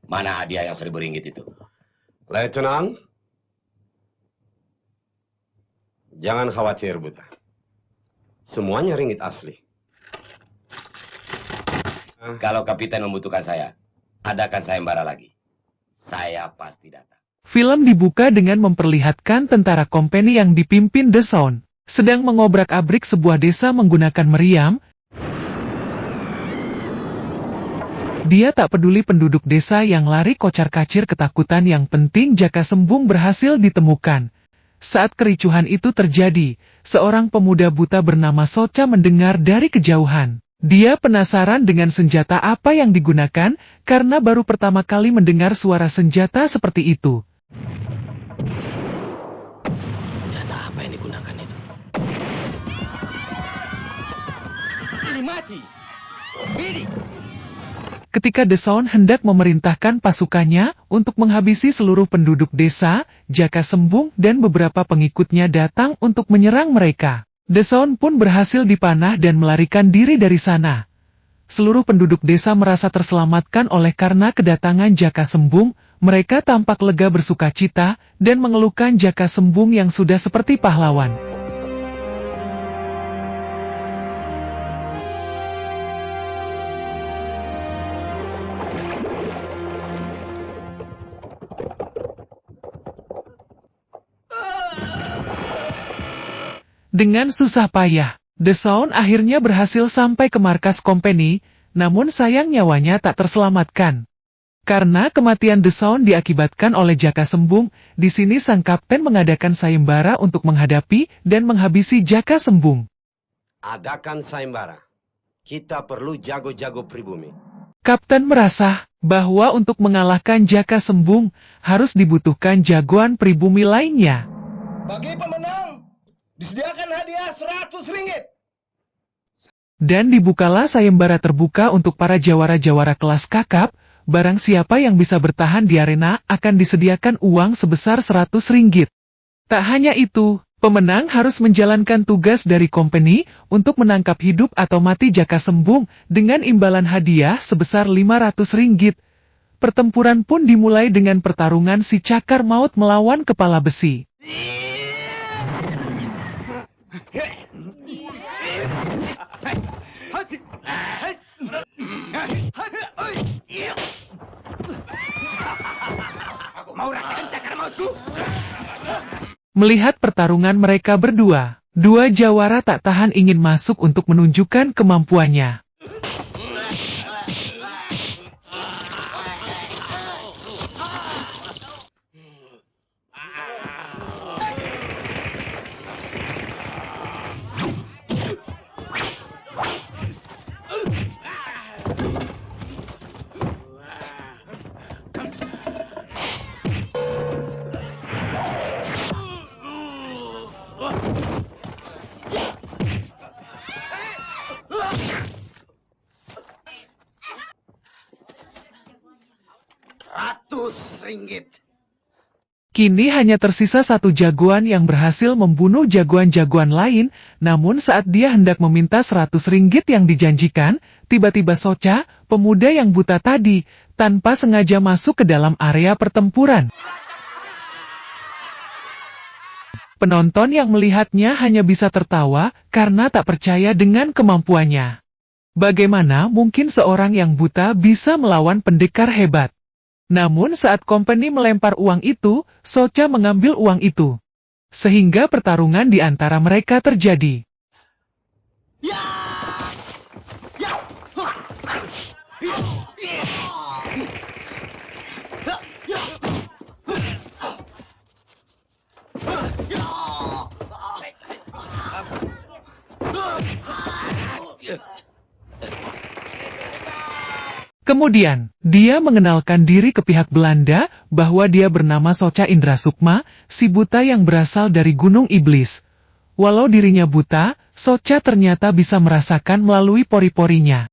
Mana hadiah yang 1.000 ringgit itu? Letnan, jangan khawatir, Buta. Semuanya ringgit asli. Kalau kapiten membutuhkan saya, adakan sayembara lagi. Saya pasti datang. Film dibuka dengan memperlihatkan tentara kompeni yang dipimpin The Sound sedang mengobrak-abrik sebuah desa menggunakan meriam. Dia tak peduli penduduk desa yang lari kocar-kacir ketakutan, yang penting Jaka Sembung berhasil ditemukan. Saat kericuhan itu terjadi, seorang pemuda buta bernama Soca mendengar dari kejauhan. Dia penasaran dengan senjata apa yang digunakan, karena baru pertama kali mendengar suara senjata seperti itu. Senjata apa yang digunakan itu? Ini mati. Ini. Ketika The Sound hendak memerintahkan pasukannya untuk menghabisi seluruh penduduk desa, Jaka Sembung dan beberapa pengikutnya datang untuk menyerang mereka. The Sound pun berhasil dipanah dan melarikan diri dari sana. Seluruh penduduk desa merasa terselamatkan oleh karena kedatangan Jaka Sembung. Mereka tampak lega bersukacita dan mengeluhkan Jaka Sembung yang sudah seperti pahlawan. Dengan susah payah, The Sound akhirnya berhasil sampai ke markas kompeni, namun sayang nyawanya tak terselamatkan. Karena kematian The Sound diakibatkan oleh Jaka Sembung, di sini sang kapten mengadakan sayembara untuk menghadapi dan menghabisi Jaka Sembung. Adakan sayembara. Kita perlu jago-jago pribumi. Kapten merasa bahwa untuk mengalahkan Jaka Sembung harus dibutuhkan jagoan pribumi lainnya. Bagi pemenang, disediakan hadiah 100 ringgit. Dan dibukalah sayembara terbuka untuk para jawara-jawara kelas kakap. Barang siapa yang bisa bertahan di arena akan disediakan uang sebesar 100 ringgit. Tak hanya itu, pemenang harus menjalankan tugas dari kompeni untuk menangkap hidup atau mati Jaka Sembung dengan imbalan hadiah sebesar 500 ringgit. Pertempuran pun dimulai dengan pertarungan si Cakar Maut melawan Kepala Besi. Mau rasakan cakar mautku? Melihat pertarungan mereka berdua, dua jawara tak tahan ingin masuk untuk menunjukkan kemampuannya. Ringgit. Kini hanya tersisa satu jagoan yang berhasil membunuh jagoan-jagoan lain, namun saat dia hendak meminta 100 ringgit yang dijanjikan, tiba-tiba Soca, pemuda yang buta tadi, tanpa sengaja masuk ke dalam area pertempuran. Penonton yang melihatnya hanya bisa tertawa karena tak percaya dengan kemampuannya. Bagaimana mungkin seorang yang buta bisa melawan pendekar hebat? Namun saat kompeni melempar uang itu, Soca mengambil uang itu. Sehingga pertarungan di antara mereka terjadi. Kemudian, dia mengenalkan diri ke pihak Belanda bahwa dia bernama Soca Indra Sukma, si buta yang berasal dari Gunung Iblis. Walau dirinya buta, Soca ternyata bisa merasakan melalui pori-porinya.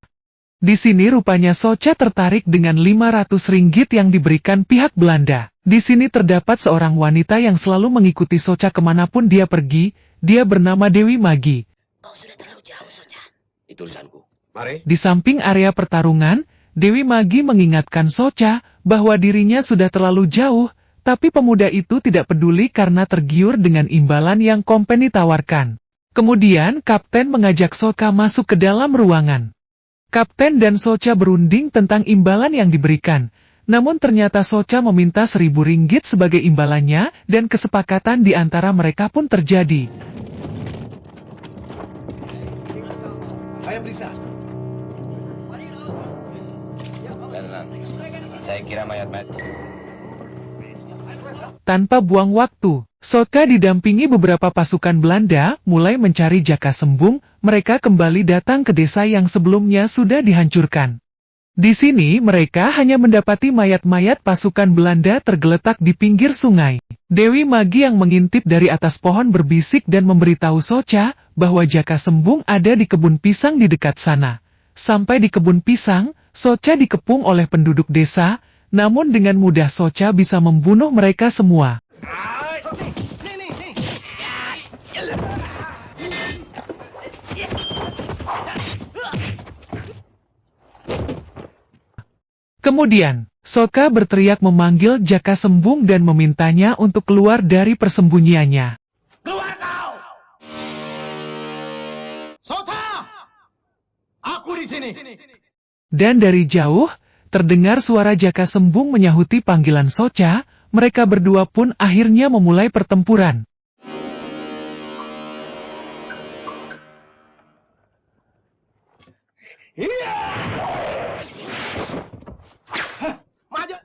Di sini rupanya Soca tertarik dengan 500 ringgit yang diberikan pihak Belanda. Di sini terdapat seorang wanita yang selalu mengikuti Soca kemanapun dia pergi, dia bernama Dewi Magi. Kau sudah terlalu jauh, Soca. Itu urusanku. Mari. Di samping area pertarungan, Dewi Magi mengingatkan Soca bahwa dirinya sudah terlalu jauh, tapi pemuda itu tidak peduli karena tergiur dengan imbalan yang kompeni tawarkan. Kemudian Kapten mengajak Soka masuk ke dalam ruangan. Kapten dan Soca berunding tentang imbalan yang diberikan, namun ternyata Soca meminta 1.000 ringgit sebagai imbalannya dan kesepakatan di antara mereka pun terjadi. Ayo periksa. Saya kira mayat-mayat. Tanpa buang waktu, Soka didampingi beberapa pasukan Belanda mulai mencari Jaka Sembung. Mereka kembali datang ke desa yang sebelumnya sudah dihancurkan. Di sini mereka hanya mendapati mayat-mayat pasukan Belanda tergeletak di pinggir sungai. Dewi Magi yang mengintip dari atas pohon berbisik dan memberitahu Soca bahwa Jaka Sembung ada di kebun pisang di dekat sana. Sampai di kebun pisang, Soca dikepung oleh penduduk desa, namun dengan mudah Soca bisa membunuh mereka semua. Kemudian, Soka berteriak memanggil Jaka Sembung dan memintanya untuk keluar dari persembunyiannya. Keluar kau! Sota! Aku di sini. Dan dari jauh, terdengar suara Jaka Sembung menyahuti panggilan Soca. Mereka berdua pun akhirnya memulai pertempuran. Maju.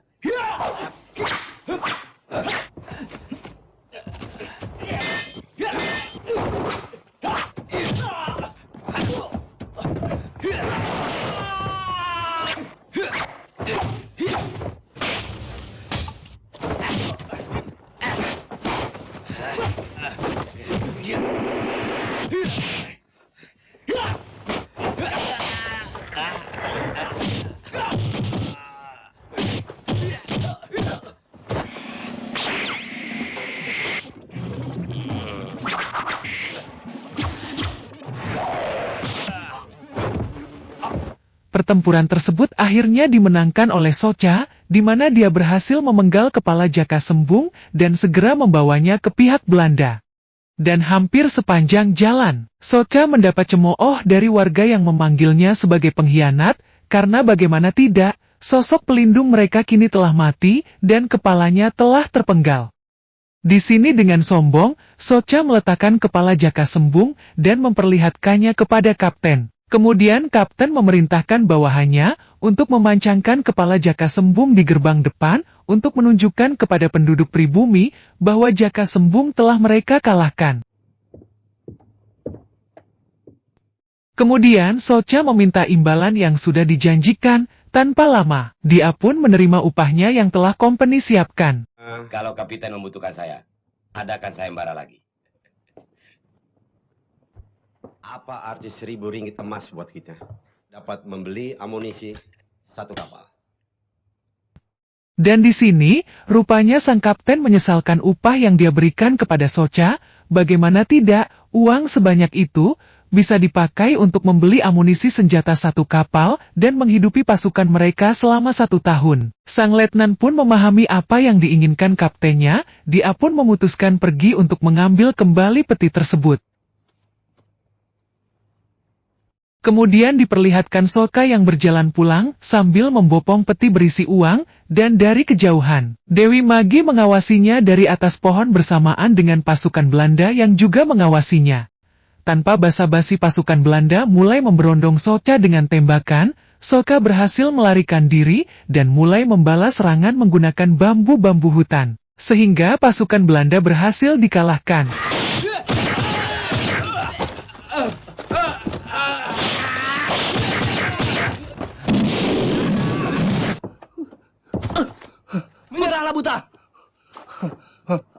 Pertempuran tersebut akhirnya dimenangkan oleh Soca, di mana dia berhasil memenggal kepala Jaka Sembung dan segera membawanya ke pihak Belanda. Dan hampir sepanjang jalan, Soca mendapat cemooh dari warga yang memanggilnya sebagai pengkhianat, karena bagaimana tidak, sosok pelindung mereka kini telah mati dan kepalanya telah terpenggal. Di sini dengan sombong, Soca meletakkan kepala Jaka Sembung dan memperlihatkannya kepada Kapten. Kemudian Kapten memerintahkan bawahannya untuk memancangkan kepala Jaka Sembung di gerbang depan untuk menunjukkan kepada penduduk pribumi bahwa Jaka Sembung telah mereka kalahkan. Kemudian Soca meminta imbalan yang sudah dijanjikan. Tanpa lama, dia pun menerima upahnya yang telah kompeni siapkan. Kalau Kapten membutuhkan saya, adakan sayembara lagi. Apa arti 1.000 ringgit emas buat kita? Dapat membeli amunisi 1 kapal. Dan di sini, rupanya sang kapten menyesalkan upah yang dia berikan kepada Soca. Bagaimana tidak, uang sebanyak itu bisa dipakai untuk membeli amunisi senjata 1 kapal dan menghidupi pasukan mereka selama 1 tahun. Sang letnan pun memahami apa yang diinginkan kaptennya. Dia pun memutuskan pergi untuk mengambil kembali peti tersebut. Kemudian diperlihatkan Soka yang berjalan pulang sambil membopong peti berisi uang, dan dari kejauhan, Dewi Magi mengawasinya dari atas pohon bersamaan dengan pasukan Belanda yang juga mengawasinya. Tanpa basa-basi pasukan Belanda mulai memberondong Soka dengan tembakan. Soka berhasil melarikan diri dan mulai membalas serangan menggunakan bambu-bambu hutan, sehingga pasukan Belanda berhasil dikalahkan. Menyerahlah buta.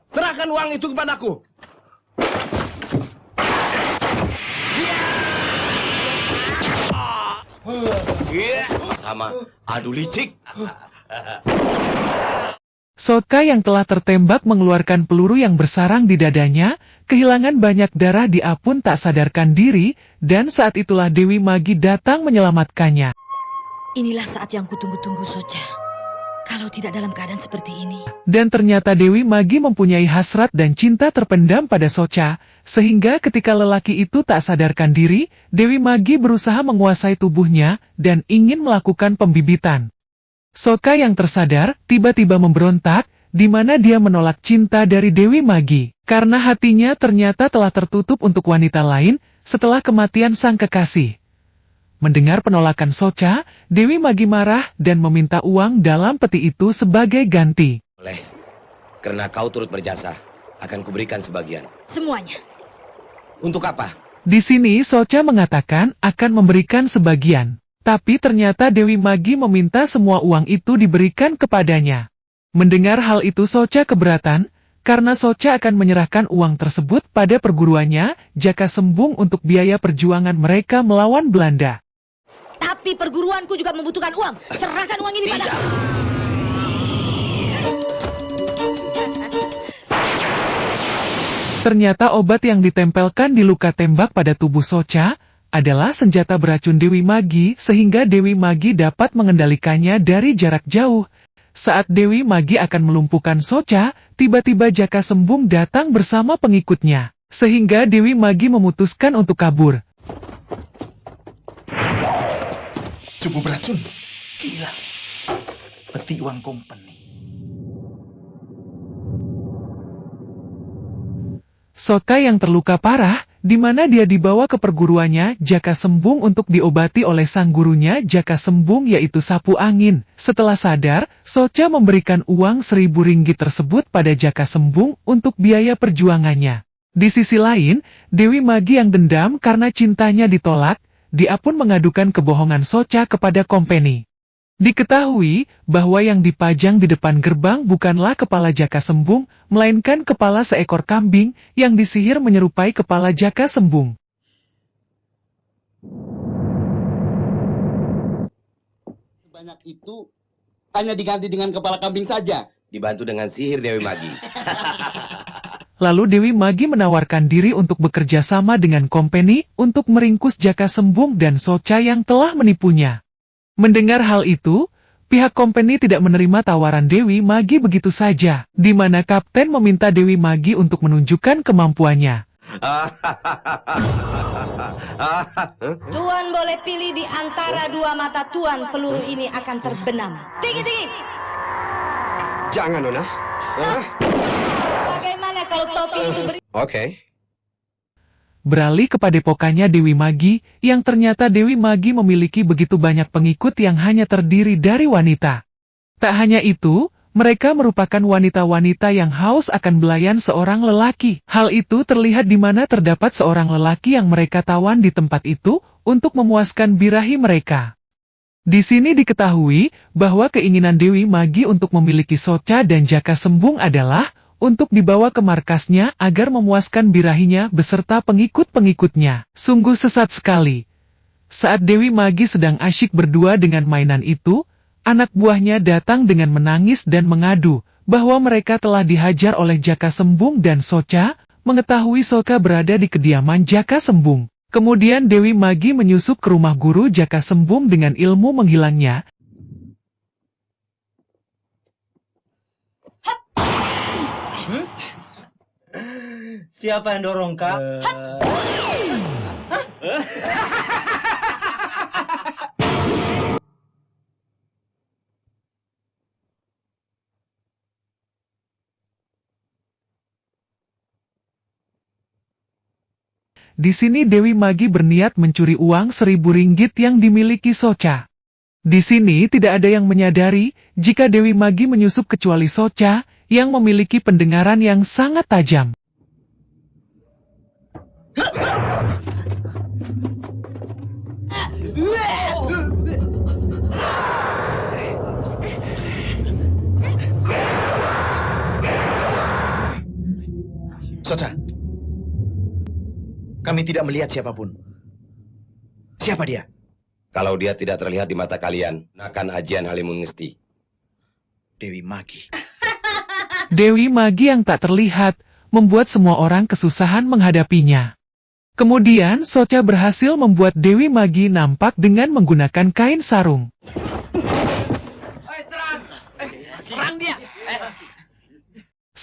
Serahkan uang itu kepadaku. Sama, adu licik. Soka yang telah tertembak mengeluarkan peluru yang bersarang di dadanya, kehilangan banyak darah. Dia pun tak sadarkan diri, dan saat itulah Dewi Magi datang menyelamatkannya. Inilah saat yang kutunggu-tunggu, Soca. kalau tidak dalam keadaan seperti ini. Dan ternyata Dewi Magi mempunyai hasrat dan cinta terpendam pada Socha, sehingga ketika lelaki itu tak sadarkan diri, Dewi Magi berusaha menguasai tubuhnya dan ingin melakukan pembibitan. Socha yang tersadar tiba-tiba memberontak, di mana dia menolak cinta dari Dewi Magi, karena hatinya ternyata telah tertutup untuk wanita lain setelah kematian sang kekasih. Mendengar penolakan Socha, Dewi Magi marah dan meminta uang dalam peti itu sebagai ganti. Boleh. Karena kau turut berjasa, akan kuberikan sebagian. Semuanya. Untuk apa? Di sini Socha mengatakan akan memberikan sebagian. Tapi ternyata Dewi Magi meminta semua uang itu diberikan kepadanya. Mendengar hal itu Socha keberatan, karena Socha akan menyerahkan uang tersebut pada perguruannya, Jaka Sembung untuk biaya perjuangan mereka melawan Belanda. Tapi perguruanku juga membutuhkan uang. Serahkan uang ini padaku. Ternyata obat yang ditempelkan di luka tembak pada tubuh Socha adalah senjata beracun Dewi Magi, sehingga Dewi Magi dapat mengendalikannya dari jarak jauh. Saat Dewi Magi akan melumpuhkan Socha, tiba-tiba Jaka Sembung datang bersama pengikutnya, sehingga Dewi Magi memutuskan untuk kabur. Cukup beracun. Gila. Peti uang company. Socha yang terluka parah, di mana dia dibawa ke perguruannya Jaka Sembung untuk diobati oleh sang gurunya Jaka Sembung yaitu Sapu Angin. Setelah sadar, Socha memberikan uang 1.000 ringgit tersebut pada Jaka Sembung untuk biaya perjuangannya. Di sisi lain, Dewi Magi yang dendam karena cintanya ditolak, dia pun mengadukan kebohongan Socha kepada company. Diketahui bahwa yang dipajang di depan gerbang bukanlah kepala Jaka Sembung, melainkan kepala seekor kambing yang disihir menyerupai kepala Jaka Sembung. Sebanyak itu hanya diganti dengan kepala kambing saja. Dibantu dengan sihir Dewi Magi. Lalu Dewi Magi menawarkan diri untuk bekerja sama dengan company untuk meringkus Jaka Sembung dan Socha yang telah menipunya. Mendengar hal itu, pihak company tidak menerima tawaran Dewi Magi begitu saja, di mana kapten meminta Dewi Magi untuk menunjukkan kemampuannya. Tuan boleh pilih di antara dua mata Tuan, peluru ini akan terbenam. Tinggi-tinggi! Jangan, Nona. Bagaimana kalau topi itu beri... Oke. Beralih ke padepokannya Dewi Magi, yang ternyata Dewi Magi memiliki begitu banyak pengikut yang hanya terdiri dari wanita. Tak hanya itu, mereka merupakan wanita-wanita yang haus akan belayan seorang lelaki. Hal itu terlihat di mana terdapat seorang lelaki yang mereka tawan di tempat itu untuk memuaskan birahi mereka. Di sini diketahui bahwa keinginan Dewi Magi untuk memiliki Socha dan Jaka Sembung adalah untuk dibawa ke markasnya agar memuaskan birahinya beserta pengikut-pengikutnya. Sungguh sesat sekali. Saat Dewi Magi sedang asyik berdua dengan mainan itu, anak buahnya datang dengan menangis dan mengadu bahwa mereka telah dihajar oleh Jaka Sembung dan Socha. Mengetahui Socha berada di kediaman Jaka Sembung, kemudian Dewi Magi menyusup ke rumah guru Jaka Sembung dengan ilmu menghilangnya. Siapa yang dorong, Kak? Di sini Dewi Magi berniat mencuri uang 1.000 ringgit yang dimiliki Socha. Di sini tidak ada yang menyadari jika Dewi Magi menyusup kecuali Socha yang memiliki pendengaran yang sangat tajam. Socha, kami tidak melihat siapapun. Siapa dia? Kalau dia tidak terlihat di mata kalian, gunakan ajian Halimun Ngesti. Dewi Magi. Dewi Magi yang tak terlihat membuat semua orang kesusahan menghadapinya. Kemudian Socha berhasil membuat Dewi Magi nampak dengan menggunakan kain sarung.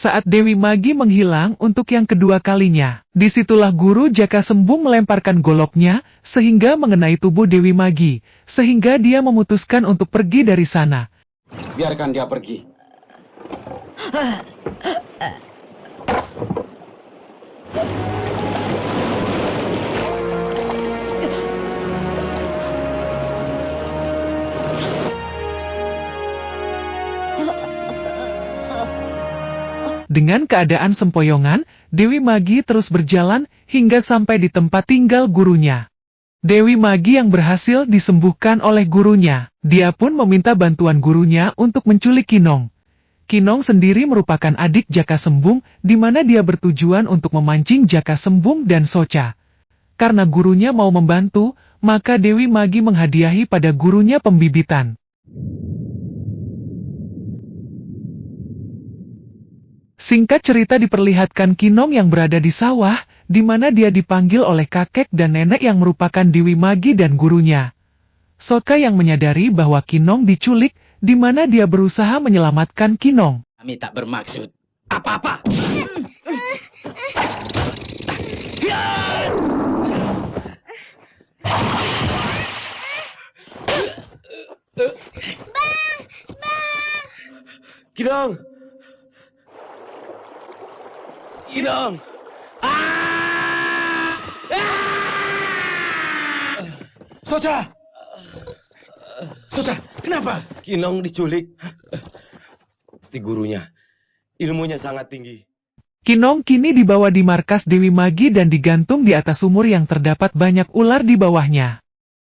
saat Dewi Magi menghilang untuk yang kedua kalinya. Disitulah Guru Jaka Sembung melemparkan goloknya, sehingga mengenai tubuh Dewi Magi, sehingga dia memutuskan untuk pergi dari sana. Biarkan dia pergi. Dengan keadaan sempoyongan, Dewi Magi terus berjalan hingga sampai di tempat tinggal gurunya. Dewi Magi yang berhasil disembuhkan oleh gurunya. Dia pun meminta bantuan gurunya untuk menculik Kinong. Kinong sendiri merupakan adik Jaka Sembung, di mana dia bertujuan untuk memancing Jaka Sembung dan Soca. Karena gurunya mau membantu, maka Dewi Magi menghadiahi pada gurunya pembibitan. Singkat cerita diperlihatkan Kinong yang berada di sawah, di mana dia dipanggil oleh kakek dan nenek yang merupakan Dewi Magi dan gurunya. Soca yang menyadari bahwa Kinong diculik, di mana dia berusaha menyelamatkan Kinong. Kami tak bermaksud apa-apa. Kinong! Kinong! Soca! Soca, kenapa? Kinong diculik. Pasti gurunya. Ilmunya sangat tinggi. Kinong kini dibawa di markas Dewi Magi dan digantung di atas sumur yang terdapat banyak ular di bawahnya.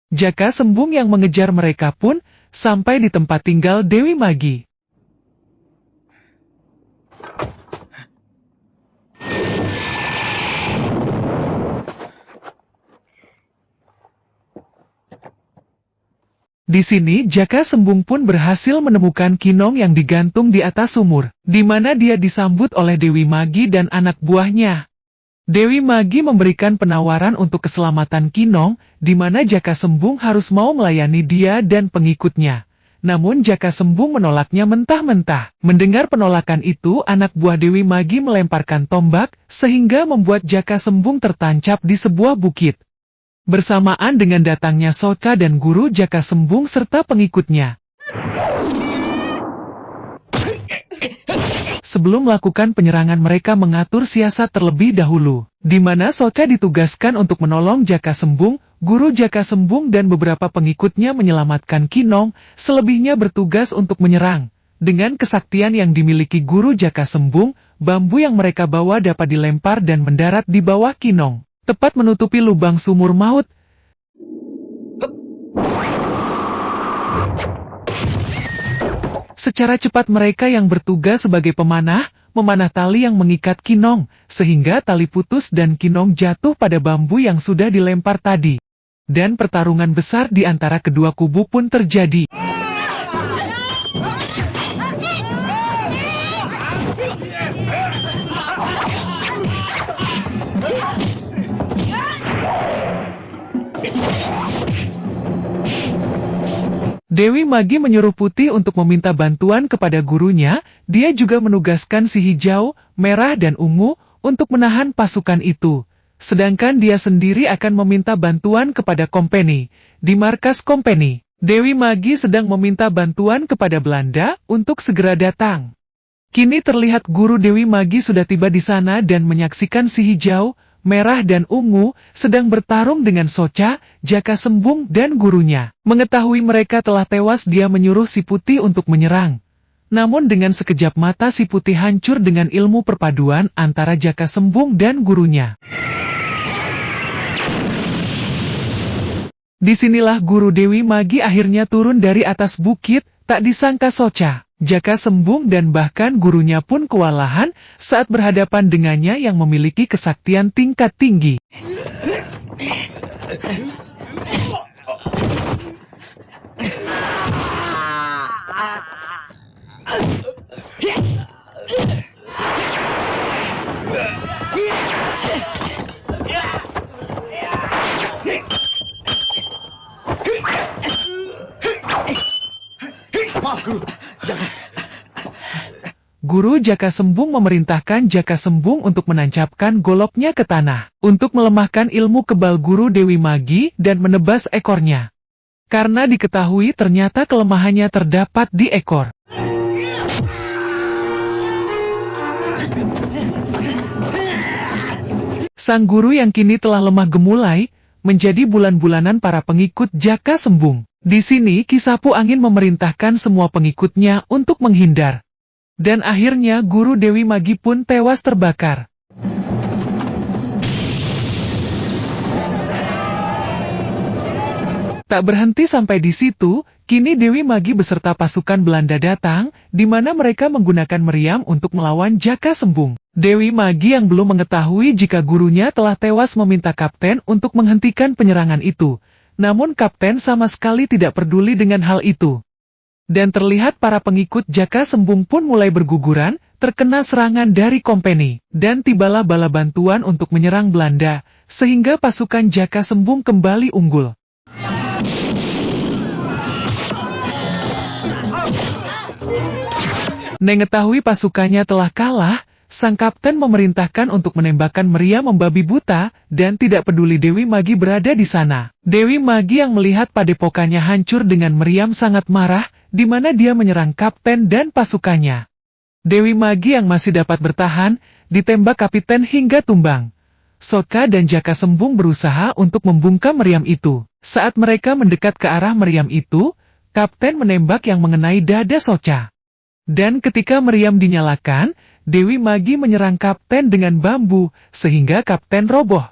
Jaka Sembung yang mengejar mereka pun sampai di tempat tinggal Dewi Magi. Di sini Jaka Sembung pun berhasil menemukan Kinong yang digantung di atas sumur, di mana dia disambut oleh Dewi Magi dan anak buahnya. Dewi Magi memberikan penawaran untuk keselamatan Kinong, di mana Jaka Sembung harus mau melayani dia dan pengikutnya. Namun Jaka Sembung menolaknya mentah-mentah. Mendengar penolakan itu, anak buah Dewi Magi melemparkan tombak, sehingga membuat Jaka Sembung tertancap di sebuah bukit. Bersamaan dengan datangnya Soca dan guru Jaka Sembung serta pengikutnya. Sebelum melakukan penyerangan mereka mengatur siasat terlebih dahulu, di mana Soca ditugaskan untuk menolong Jaka Sembung, guru Jaka Sembung dan beberapa pengikutnya menyelamatkan Kinong, selebihnya bertugas untuk menyerang. Dengan kesaktian yang dimiliki guru Jaka Sembung, bambu yang mereka bawa dapat dilempar dan mendarat di bawah Kinong, tepat menutupi lubang sumur maut. Secara cepat mereka yang bertugas sebagai pemanah, memanah tali yang mengikat Kinong, sehingga tali putus dan Kinong jatuh pada bambu yang sudah dilempar tadi. Dan pertarungan besar di antara kedua kubu pun terjadi. Dewi Magi menyuruh Putih untuk meminta bantuan kepada gurunya, dia juga menugaskan si hijau, merah dan ungu, untuk menahan pasukan itu. Sedangkan dia sendiri akan meminta bantuan kepada kompeni. Di markas kompeni, Dewi Magi sedang meminta bantuan kepada Belanda untuk segera datang. Kini terlihat guru Dewi Magi sudah tiba di sana dan menyaksikan si hijau, merah dan ungu, sedang bertarung dengan Soca, Jaka Sembung dan gurunya. Mengetahui mereka telah tewas, dia menyuruh si Putih untuk menyerang. Namun dengan sekejap mata si Putih hancur dengan ilmu perpaduan antara Jaka Sembung dan gurunya. Disinilah guru Dewi Magi akhirnya turun dari atas bukit, tak disangka Soca, Jaka Sembung dan bahkan gurunya pun kewalahan saat berhadapan dengannya yang memiliki kesaktian tingkat tinggi. Guru Jaka Sembung memerintahkan Jaka Sembung untuk menancapkan goloknya ke tanah, untuk melemahkan ilmu kebal Guru Dewi Magi dan menebas ekornya. Karena diketahui ternyata kelemahannya terdapat di ekor. Sang guru yang kini telah lemah gemulai, menjadi bulan-bulanan para pengikut Jaka Sembung. Di sini Kisapu Angin memerintahkan semua pengikutnya untuk menghindar. Dan akhirnya Guru Dewi Magi pun tewas terbakar. Tak berhenti sampai di situ, kini Dewi Magi beserta pasukan Belanda datang, di mana mereka menggunakan meriam untuk melawan Jaka Sembung. Dewi Magi yang belum mengetahui jika gurunya telah tewas meminta kapten untuk menghentikan penyerangan itu. Namun kapten sama sekali tidak peduli dengan hal itu. Dan terlihat para pengikut Jaka Sembung pun mulai berguguran, terkena serangan dari kompeni. Dan tibalah bala bantuan untuk menyerang Belanda, sehingga pasukan Jaka Sembung kembali unggul. Mengetahui pasukannya telah kalah, sang kapten memerintahkan untuk menembakkan meriam membabi buta, dan tidak peduli Dewi Magi berada di sana. Dewi Magi yang melihat padepokannya hancur dengan meriam sangat marah, di mana dia menyerang kapten dan pasukannya. Dewi Magi yang masih dapat bertahan, ditembak kapiten hingga tumbang. Soka dan Jaka Sembung berusaha untuk membungkam meriam itu. Saat mereka mendekat ke arah meriam itu, kapten menembak yang mengenai dada Soka. Dan ketika meriam dinyalakan, Dewi Magi menyerang kapten dengan bambu, sehingga kapten roboh.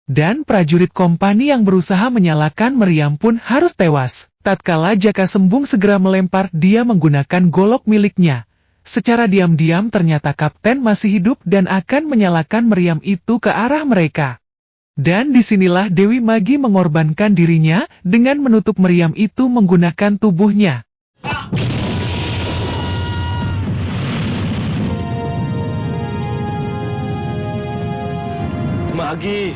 Dan prajurit kompani yang berusaha menyalakan meriam pun harus tewas. Tatkala Jaka Sembung segera melempar dia menggunakan golok miliknya. Secara diam-diam ternyata kapten masih hidup dan akan menyalakan meriam itu ke arah mereka. Dan disinilah Dewi Magi mengorbankan dirinya dengan menutup meriam itu menggunakan tubuhnya. Magi,